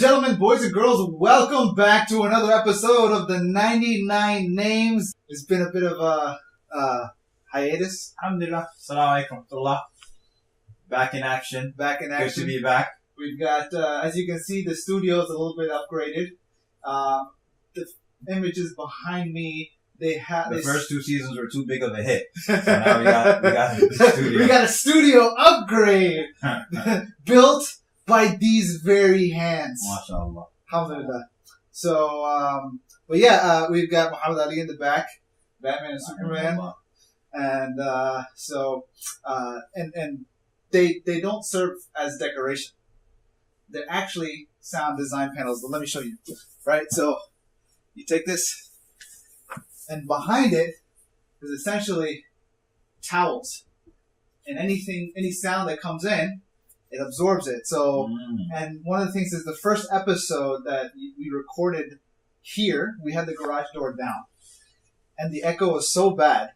gentlemen, boys and girls, welcome back to another episode of the 99 Names. It's been a bit of a hiatus. Alhamdulillah. Assalamu alaikum. Back in action. Back in action. Good to be back. We've got, as you can see, the studio is a little bit upgraded. The images behind me, they have... The first two seasons were too big of a hit. So now we got the studio. We got a studio upgrade built by these very hands. MashaAllah. Alhamdulillah. So, but yeah, we've got Muhammad Ali in the back, Batman and Superman. And and they don't serve as decoration. They're actually sound design panels, but let me show you. Right? So you take this, and behind it is essentially towels. And any sound that comes in, it absorbs it. So, and one of the things is the first episode that we recorded here, we had the garage door down. And the echo was so bad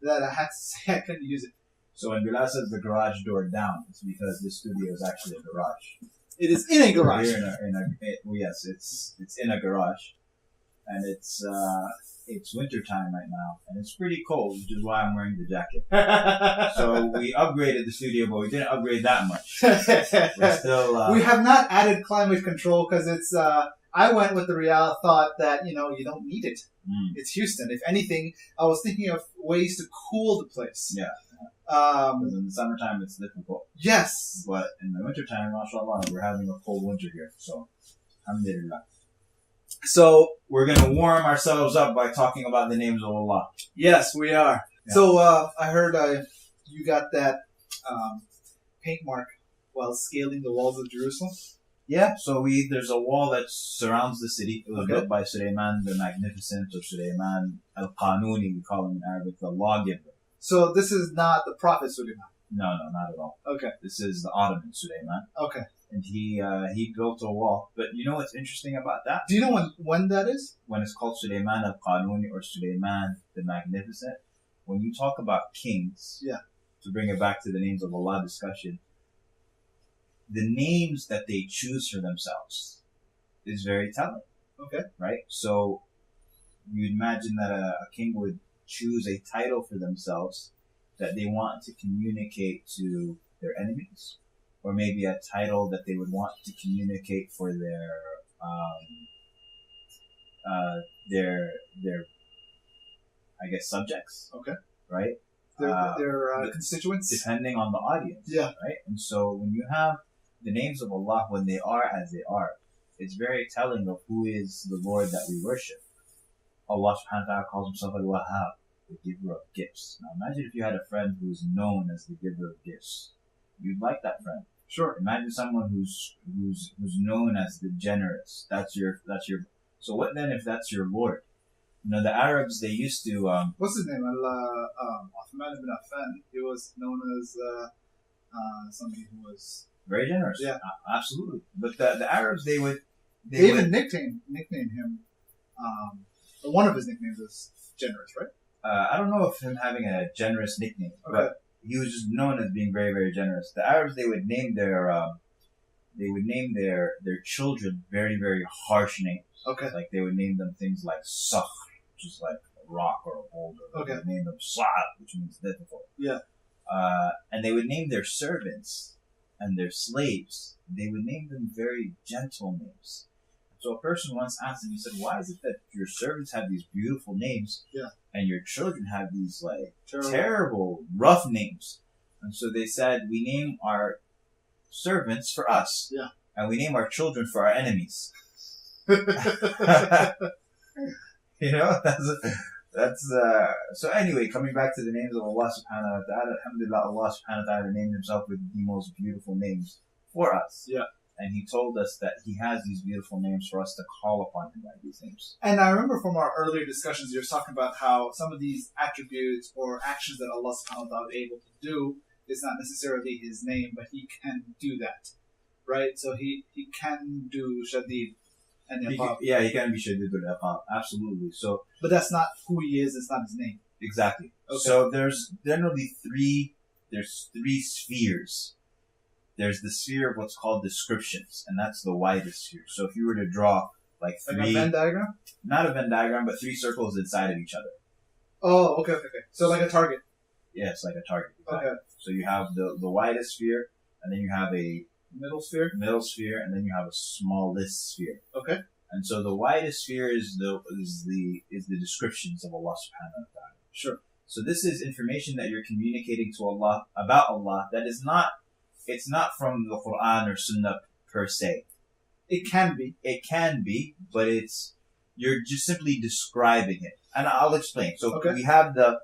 that I had to say I couldn't use it. So when Bilal says the garage door down, it's because this studio is actually a garage. It is in a garage. Yes, it's in a garage. And it's winter time right now, and it's pretty cold, which is why I'm wearing the jacket. So we upgraded the studio, but we didn't upgrade that much. We're still, we have not added climate control because it's. I went with the real thought that you don't need it. It's Houston. If anything, I was thinking of ways to cool the place. Yeah. Because in the summertime it's difficult. Yes. But in the wintertime, mashallah, we're having a cold winter here. So, alhamdulillah. So we're going to warm ourselves up by talking about the names of Allah. Yes, we are. Yeah. So I heard you got that paint mark while scaling the walls of Jerusalem. Yeah, so there's a wall that surrounds the city. It was built by Sulaiman the Magnificent, or Sulaiman al-Qanuni, we call him in Arabic, the lawgiver. So this is not the Prophet Sulaiman? No, not at all. Okay. This is the Ottoman Sulaiman. Okay. And he built a wall. But you know what's interesting about that? Do you know when that is? When it's called Sulaiman al-Qanuni or Sulaiman the Magnificent. When you talk about kings, to bring it back to the names of Allah discussion, the names that they choose for themselves is very telling. Okay. Right? So you'd imagine that a king would choose a title for themselves that they want to communicate to their enemies, or maybe a title that they would want to communicate for their I guess subjects. Okay. Right? Their constituents? Depending on the audience. Yeah. Right? And so when you have the names of Allah, when they are as they are, it's very telling of who is the Lord that we worship. Allah subhanahu wa ta'ala calls himself al-Wahhab, the giver of gifts. Now imagine if you had a friend who's known as the giver of gifts. You'd like that friend. Sure. Imagine someone who's known as the generous. That's your. So what then if that's your Lord? The Arabs, they used to. What's his name? Uthman ibn Affan. He was known as somebody who was very generous. Yeah, absolutely. But the Arabs, they they even nicknamed him. One of his nicknames was generous, right? I don't know if him having a generous nickname, but he was just known as being very, very generous. The Arabs, they would name their children very, very harsh names. Okay. Like they would name them things like Sakh, which is like a rock or a boulder. Okay. They would name them Sa'ab, which means difficult. Yeah. And they would name their servants and their slaves, they would name them very gentle names. So a person once asked him, he said, why is it that your servants have these beautiful names and your children have these like terrible, rough names? And so they said, we name our servants for us. Yeah. And we name our children for our enemies. So anyway, coming back to the names of Allah subhanahu wa ta'ala, alhamdulillah, Allah subhanahu wa ta'ala named himself with the most beautiful names for us. Yeah. And he told us that he has these beautiful names for us to call upon him by these names. And I remember from our earlier discussions, you were talking about how some of these attributes or actions that Allah subhanahu wa ta'ala is able to do is not necessarily his name, but he can do that. Right? So he can do Shadid and Iqab. He can be Shadid al-Iqab. Absolutely. So, but that's not who he is, it's not his name. Exactly. Okay. So there's generally three spheres there's the sphere of what's called descriptions, and that's the widest sphere. So if you were to draw like Like three, a Venn diagram? not a Venn diagram, but three circles inside of each other. Oh, okay. So like a target. Yes, like a target. Okay. So you have the widest sphere, and then you have a Middle sphere. middle sphere, and then you have a smallest sphere. Okay. And so the widest sphere is the descriptions of Allah subhanahu wa ta'ala. Sure. So this is information that you're communicating to Allah about Allah that is not, it's not from the Quran or Sunnah per se. It can be. It can be, but you're just simply describing it. And I'll explain. So Okay. we have the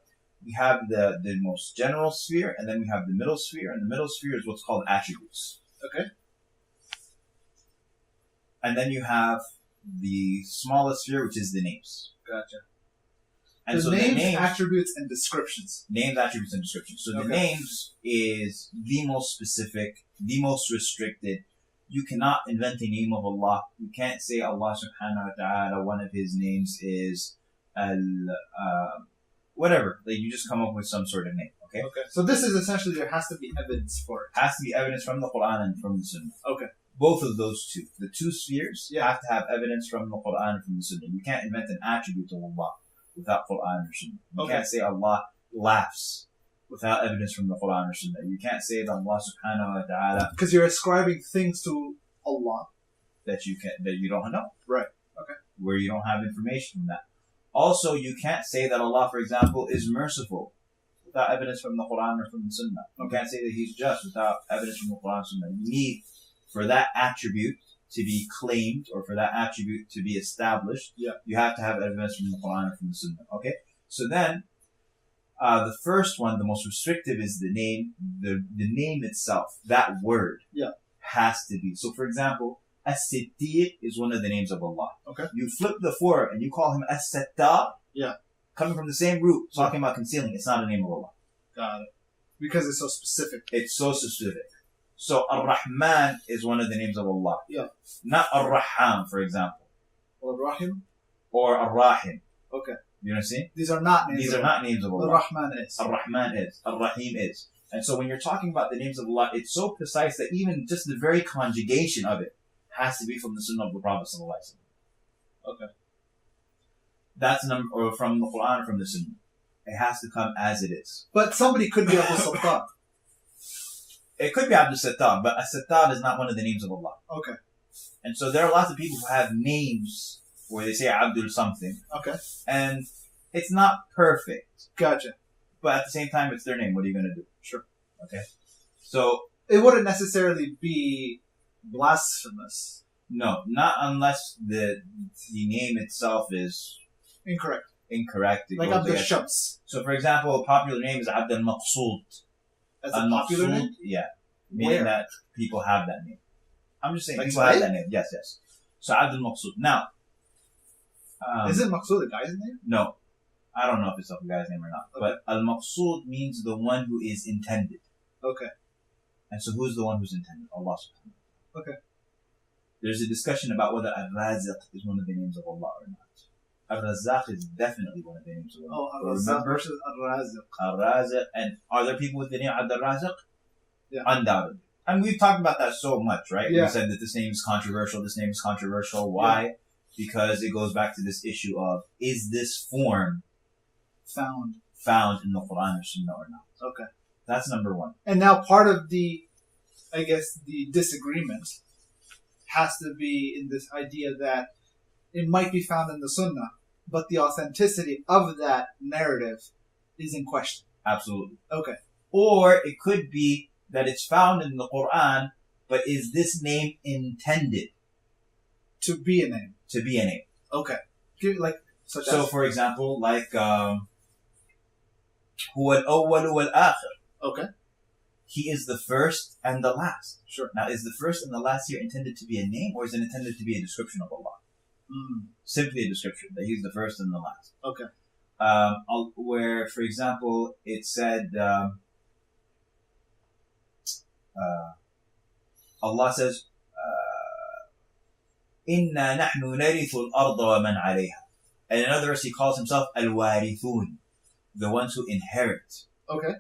most general sphere, and then we have the middle sphere, and the middle sphere is what's called attributes. Okay. And then you have the smallest sphere, which is the names. Gotcha. And so names, the names, attributes, and descriptions. names, attributes, and descriptions. So the Okay. names is the most specific, the most restricted. You cannot invent a name of Allah. You can't say Allah subhanahu wa ta'ala, one of his names is whatever. Like you just come up with some sort of name. Okay? Okay. So this is essentially there has to be evidence for it. Has to be evidence from the Quran and from the Sunnah. Okay. Both of those two. The two spheres Yeah. have to have evidence from the Quran and from the Sunnah. You can't invent an attribute of Allah without Quran or Sunnah. You Okay. can't say Allah laughs without evidence from the Quran or Sunnah. You can't say that Allah subhanahu wa ta'ala Because you're ascribing things to Allah. that you don't know. Right. Okay. Where you don't have information from that. Also, you can't say that Allah, for example, is merciful without evidence from the Quran or from the Sunnah. You can't say that He's just without evidence from the Quran and Sunnah. You need, for that attribute to be claimed or for that attribute to be established, you have to have evidence from the Quran or from the Sunnah. Okay? So then, the first one, the most restrictive, is the name. The name itself, that word, has to be. So, for example, As-Sittir is one of the names of Allah. Okay. You flip the four and you call him As-Sattar. Yeah. Coming from the same root, talking about concealing. It's not a name of Allah. Got it. Because it's so specific. It's so specific. So, Ar-Rahman is one of the names of Allah. Yeah. Not Ar-Raham, for example. Or Rahim. Or Ar-Rahim. Okay. You know what I'm saying? These are not names. These are not names of Allah. Ar-Rahman is. Ar-Rahman is. Ar-Rahim is. And so when you're talking about the names of Allah, it's so precise that even just the very conjugation of it has to be from the Sunnah of the Prophet ﷺ. Okay. That's or from the Quran or from the Sunnah. It has to come as it is. But somebody could be Abu Sultan. It could be Abdul Sattar, but As-Sattar is not one of the names of Allah. Okay. And so there are lots of people who have names where they say Abdul something. Okay. And it's not perfect. Gotcha. But at the same time, it's their name. What are you going to do? Sure. Okay. So, it wouldn't necessarily be blasphemous. no, not unless the name itself is Incorrect. incorrect. It Like goes Abdul against- Shams. So, for example, a popular name is Abdul Maqsood. As a popular name? Yeah. Meaning Where? that people have that name. I'm just saying Like people have today? that name. Yes, yes. So, Abdul Maqsood. Now, Is it Maqsood a guy's name? no. I don't know if it's a guy's name or not. Okay. But Al-Maqsood means the one who is intended. Okay. And so who's the one who's intended? Allah subhanahu wa ta'ala. Okay. There's a discussion about whether Ar-Raziq is one of the names of Allah or not. Ar-Razzaq is definitely one of the names of Allah. Oh, Ar-Razzaq versus Ar-Raziq. Ar-Raziq. And are there people with the name Abd-Raziq? Yeah. Undoubtedly. And we've talked about that so much, right? Yeah. We said that this name is controversial, this name is controversial. Why? Yeah. Because it goes back to this issue of, is this form Found. in the Quran or Sunnah or not? Okay. That's number one. And now part of the disagreement has to be in this idea that it might be found in the Sunnah, but the authenticity of that narrative is in question. Absolutely. Okay. Or it could be that it's found in the Quran, but is this name intended To be a name. to be a name? Okay. Such So, as. for example, like, هو الأول والآخر. Okay. He is the first and the last. Sure. Now, is the first and the last here intended to be a name, or is it intended to be a description of Allah? Simply a description, that He's the first and the last. Okay. Where, for example, it said, Allah says, إِنَّا نَحْنُ نَرِثُ الْأَرْضَ وَمَنْ عَلَيْهَا. And in another verse, He calls Himself Al-Warithun, the ones who inherit. Okay.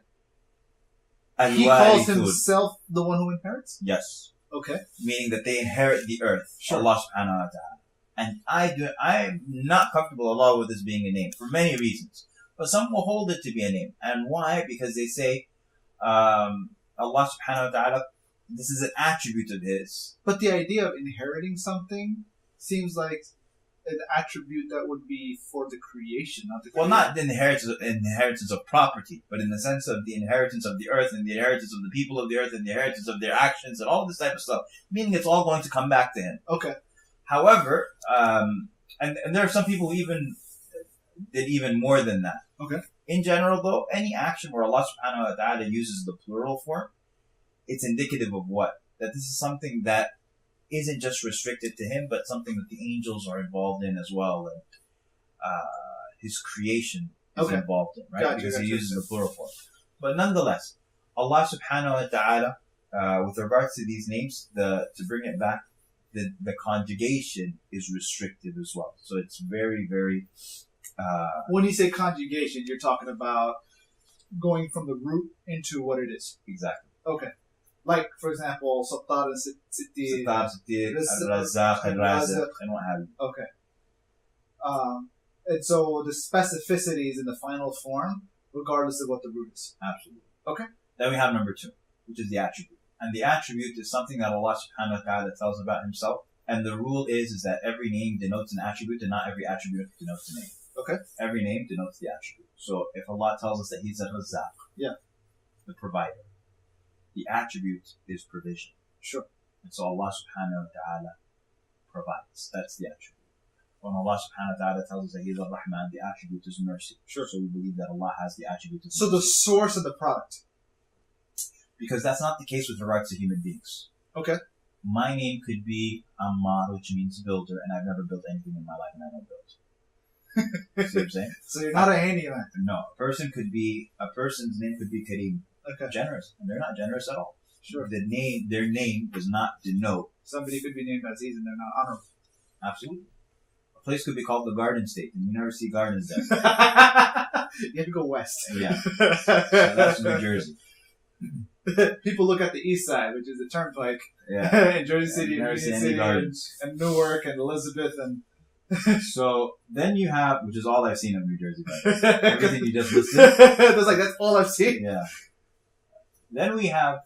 He calls Al-Warithun. himself the one who inherits? Yes. Okay. Meaning that they inherit the earth. Sure. Allah subhanahu wa ta'ala. And I'm not comfortable, Allah, with this being a name for many reasons. But some will hold it to be a name. And why? Because they say, Allah subhanahu wa ta'ala, this is an attribute of His. But the idea of inheriting something seems like an attribute that would be for the creation, not the Well, creation. not the inheritance of property, but in the sense of the inheritance of the earth and the inheritance of the people of the earth and the inheritance of their actions and all this type of stuff. Meaning it's all going to come back to Him. Okay. However, and there are some people who even did even more than that. Okay. In general, though, any action where Allah subhanahu wa ta'ala uses the plural form, it's indicative of what? That this is something that isn't just restricted to Him, but something that the angels are involved in as well, and His creation is involved in, right? Gotcha, Because He uses the plural form. But nonetheless, Allah subhanahu wa ta'ala, with regards to these names, to bring it back, the conjugation is restrictive as well. So it's very, very... when you say conjugation, you're talking about going from the root into what it is. Exactly. Okay. Like, for example, Sattar and Sittir. Sattar, Sittir, Al-Razzaq, Al-Raziq, and what have you. Okay. And so the specificity is in the final form, regardless of what the root is. Absolutely. Okay. Then we have number 2, which is the attribute. And the attribute is something that Allah subhanahu wa ta'ala tells about Himself. And the rule is that every name denotes an attribute and not every attribute denotes a name. Okay. Every name denotes the attribute. So if Allah tells us that He's a Razzaq, the provider, the attribute is provision. Sure. And so Allah subhanahu wa ta'ala provides. That's the attribute. When Allah subhanahu wa ta'ala tells us that He's Ar-Rahman, the attribute is mercy. Sure. So we believe that Allah has the attribute of mercy. So the source of the product. Because that's not the case with regards to human beings. Okay. My name could be Ammar, which means builder, and I've never built anything in my life, and I don't build. See what I'm saying? So you're not a handyman. No. A person's name could be Kareem. Okay. Generous. And they're not generous at all. Sure. Their name does not denote. Somebody could be named Aziz and they're not honorable. Absolutely. A place could be called the Garden State, and you never see gardens there. You have to go west. Yeah. So that's New Jersey. People look at the east side, which is the turnpike, Yeah. in Jersey City, Never and see Union any City, gardens. and Newark, and Elizabeth, and So then you have, which is all I've seen of New Jersey, by the way. Everything you just listed. that's all I've seen. Yeah. Then we have,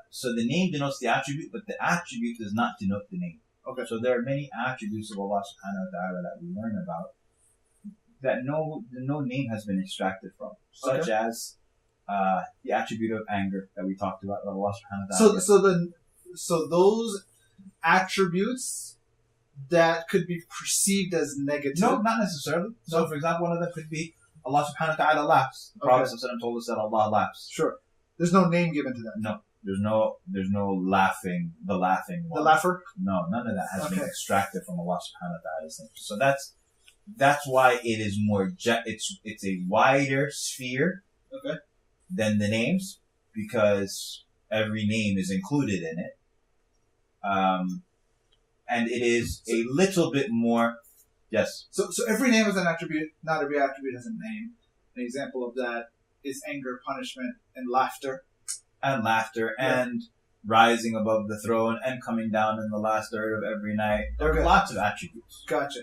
so the name denotes the attribute, but the attribute does not denote the name. Okay. So there are many attributes of Allah subhanahu wa ta'ala that we learn about that no name has been extracted from, such as the attribute of anger that we talked about, that Allah subhanahu wa ta'ala. So those attributes that could be perceived as negative. No, not necessarily. So, for example, one of them could be Allah subhanahu wa ta'ala laughs. The Prophet told us that Allah laughs. Sure. There's no name given to that. No. There's no laughing, the laughing one. The laugher? No, none of that has been extracted from Allah subhanahu wa ta'ala's name. So that's why it is more, it's a wider sphere than the names, because every name is included in it. And it is a little bit more, yes. So every name is an attribute, not every attribute has a name. An example of that is anger, punishment, and laughter. And rising above the throne and coming down in the last third of every night. There are lots of attributes. Gotcha.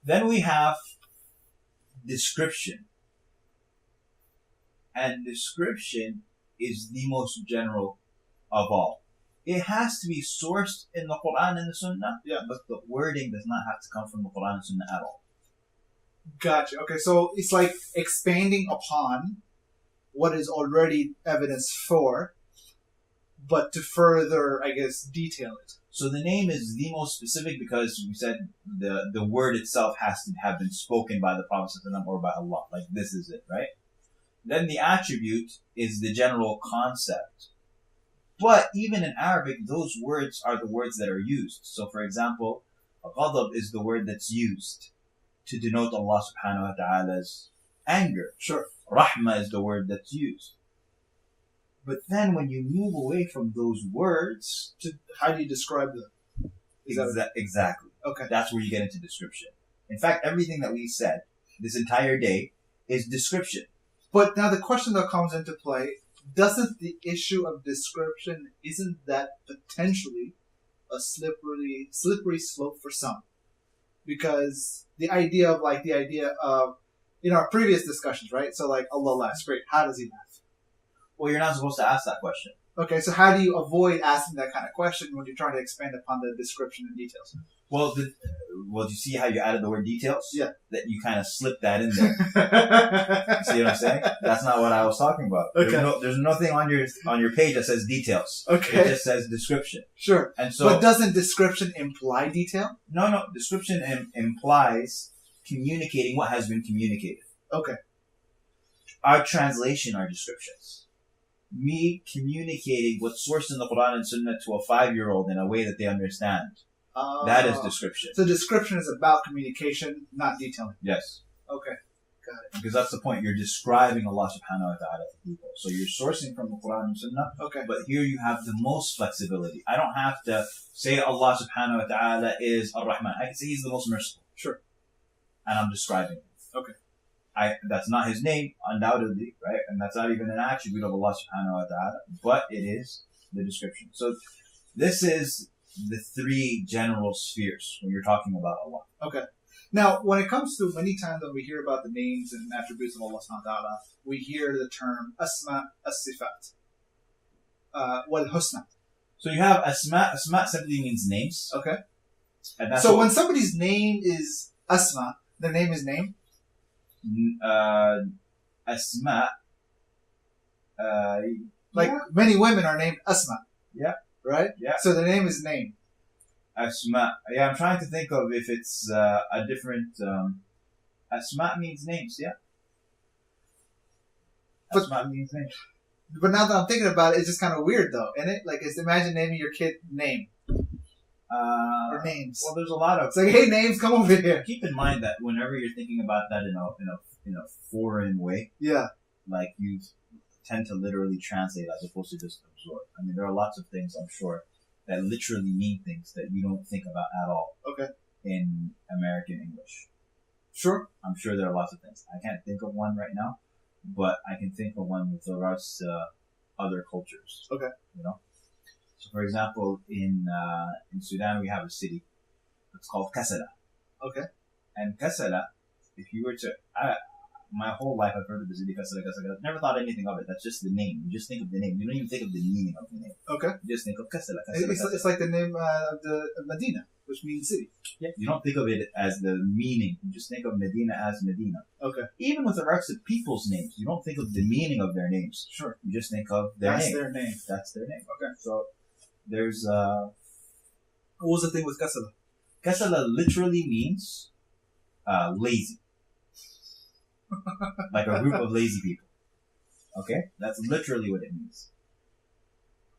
Then we have description. And description is the most general of all. It has to be sourced in the Quran and the Sunnah, but the wording does not have to come from the Quran and Sunnah at all. Gotcha. Okay, so it's like expanding upon what is already evidence for, but to further, I guess, detail it. So the name is the most specific because we said the word itself has to have been spoken by the Prophet or by Allah. Like, this is it, right? Then the attribute is the general concept. But even in Arabic, those words are the words that are used. So, for example, ghadab is the word that's used to denote Allah subhanahu wa ta'ala's anger. Sure. Rahmah is the word that's used. But then when you move away from those words, how do you describe them? Exactly. Okay. That's where you get into description. In fact, everything that we said this entire day is description. But now the question that comes into play, doesn't the issue of description, isn't that potentially a slippery slope for some? Because the idea of in our previous discussions, right? So like Allah laughs, great. How does He laugh? Well, you're not supposed to ask that question. Okay, so how do you avoid asking that kind of question when you're trying to expand upon the description and details? Well, do you see how you added the word details? Yeah. That you kind of slipped that in there. You see what I'm saying? That's not what I was talking about. Okay. There's nothing on your page that says details. Okay. It just says description. Sure. And so, but doesn't description imply detail? No. Description implies communicating what has been communicated. Okay. Our translation are descriptions. Me communicating what's sourced in the Quran and Sunnah to a 5-year-old in a way that they understand. That is description. So description is about communication, not detailing. Yes. Okay. Got it. Because that's the point. You're describing Allah subhanahu wa ta'ala to people. So you're sourcing from the Quran and Sunnah. Okay. But here you have the most flexibility. I don't have to say Allah subhanahu wa ta'ala is Ar-Rahman. I can say He's the most merciful. Sure. And I'm describing Him. Okay. That's not His name, undoubtedly, right? And that's not even an attribute of Allah subhanahu wa ta'ala. But it is the description. So this is the 3 general spheres when you're talking about Allah. Okay. Now, when it comes to many times when we hear about the names and attributes of Allah subhanahu wa ta'ala, we hear the term Asma as-Sifat. Wal Husna. So you have Asma. Asma simply means names. Okay. And that's so when somebody's name is Asma, their name is name? Asma. Many women are named Asma. Yeah. Right? Yeah. So the name is name. Asma. Yeah, I'm trying to think of if it's a different... Asma means names, yeah. Asma means names. But now that I'm thinking about it, it's just kind of weird though, isn't it? Like, imagine naming your kid name. Or names. Well, there's a lot of... It's like, hey, names, come over here. Keep in mind that whenever you're thinking about that in a foreign way, yeah, like you tend to literally translate as opposed to just absorb. I mean, there are lots of things, I'm sure, that literally mean things that you don't think about at all. Okay. In American English. Sure. I'm sure there are lots of things. I can't think of one right now, but I can think of one with regards to other cultures. Okay. You know? So, for example, in Sudan, we have a city. It's called Kassala. Okay. And Kassala, if you were to... my whole life I've heard of the city Kassala. Never thought anything of it. That's just the name. You just think of the name. You don't even think of the meaning of the name. Okay. You just think of Kassala. It's like the name of the Medina, which means city. Yeah. You don't think of it as the meaning. You just think of Medina as Medina. Okay. Even with regards to people's names, you don't think of the meaning of their names. Sure. You just think of their name. Their name. That's their name. Okay. So there's what was the thing with Kassala? Kassala literally means lazy. Like a group of lazy people. Okay? That's literally what it means.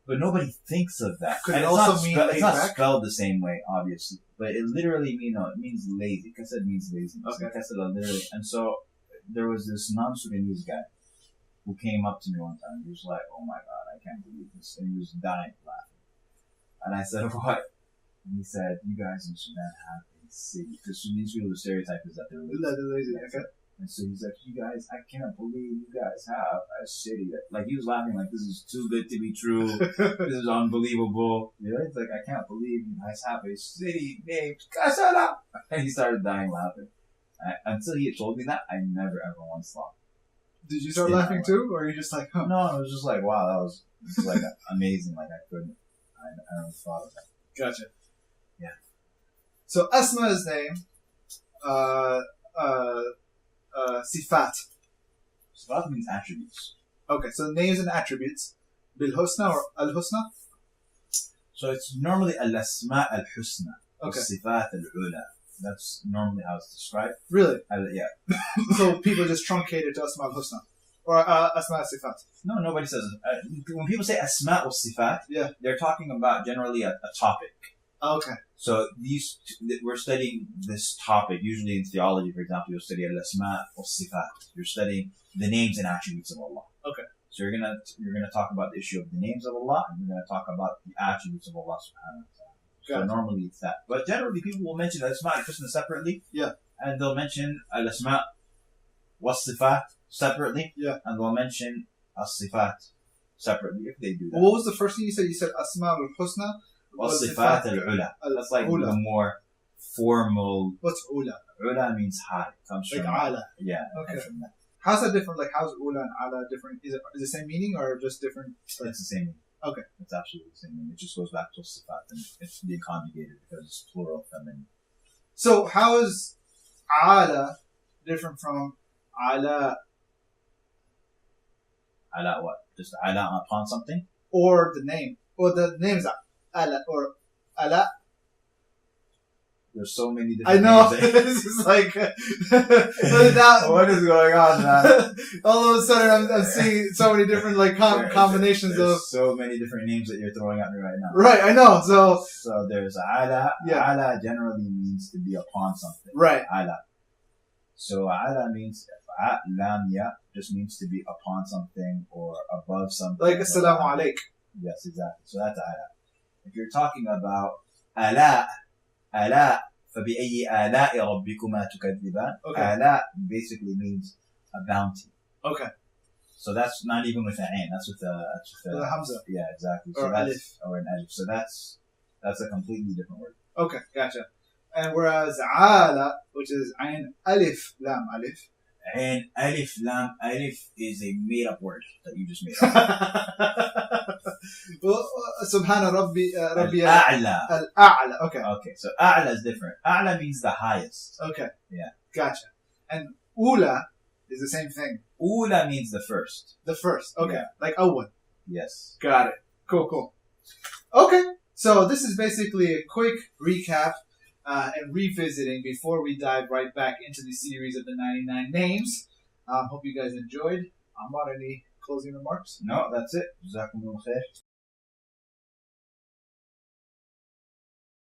But nobody thinks of that. Could and it it's also not mean it's not back? spelled the same way, obviously. But it literally means lazy. Kasad means lazy. Okay. Kasad literally. And so there was this non-Sudanese guy who came up to me one time. He was like, "Oh my God, I can't believe this." And he was dying laughing. And I said, "What?" And he said, "You guys in Sudan have a city." Because Sudanese people, the stereotype is that they're lazy. Okay. And so he's like, "You guys, I can't believe you guys have a city." Like, he was laughing like, "This is too good to be true. This is unbelievable." You know, it's like, "I can't believe you guys have a city named Kassala." And he started dying laughing. Until he had told me that, I never ever once thought. Did you start laughing too? Or are you just like, huh? No, I was just like, wow, that was like amazing. Like, I never thought of that. Gotcha. Yeah. So Asma's name, Sifat. Sifat means attributes. Okay, so names and attributes. Bil Husna or Al Husna? So it's normally Al Asma Al Husna. Okay. Sifat Al Ula. That's normally how it's described. Really? Yeah. So people just truncate it to Asma Al Husna. Or Asma Al Sifat. No, nobody says it. When people say Asma Al Sifat, yeah, they're talking about generally a topic. Okay. So we're studying this topic. Usually in theology, for example, you'll study al-asma wal-sifat. You're studying the names and attributes of Allah. Okay. So you're gonna talk about the issue of the names of Allah, and you're gonna talk about the attributes of Allah subhanahu wa ta'ala. So normally it's that. But generally people will mention al-asma al-husna separately. Yeah. And they'll mention al-asma wal-sifat separately. Yeah. And they'll mention al-sifat separately if they do that. What was the first thing you said? You said Asma al-Husna. والصفات العلى. That's like the more formal. What's Ula? Ula means high. Comes Like from Ala. Yeah. Okay. Comes from that. How's that different? Like, how's Ula and Ala different? Is it the same meaning or just different? It's the same meaning. Okay. It's absolutely the same meaning. It just goes back to sifat and it's being conjugated because it's plural feminine. So how is Ala different from Ala Ala what? Just ala upon something? or the name? Or the name is Ala or Ala? There's so many I different know. names. This is like now, What is going on, man? all of a sudden I'm seeing so many different like combinations There's of. so many different names that you're throwing at me right now. Right, I know. So So there's ala. Yeah. Ala generally means to be upon something. right, Ala. So ala means lam ya just means to be upon something or above something. like Assalamu alaikum. Yes, exactly. So that's ala. If you're talking about ala, فبأي آلاء ربكما تكذبان. Okay. Ala basically means a bounty. Okay. So that's not even with an ain. That's with The Hamza. Yeah, exactly. Or So that's alif. or an alif. So that's a completely different word. Okay, gotcha. And whereas Ala, which is Ain Alif Lam Alif. And alif lam alif is a made up word that you just made up. Well, Subhana Rabbi A'la. Al-A'la. Okay. Okay, so a'la is different. A'la means the highest. Okay. Yeah. Gotcha. And Ula is the same thing. Ula means the first. The first. Okay. Yeah. Like Awwal. Yes. Got it. Cool. Okay. So this is basically a quick recap and revisiting before we dive right back into the series of the 99 names. Hope you guys enjoyed. Ammar, any closing remarks? No, that's it. Jazakumullah khair.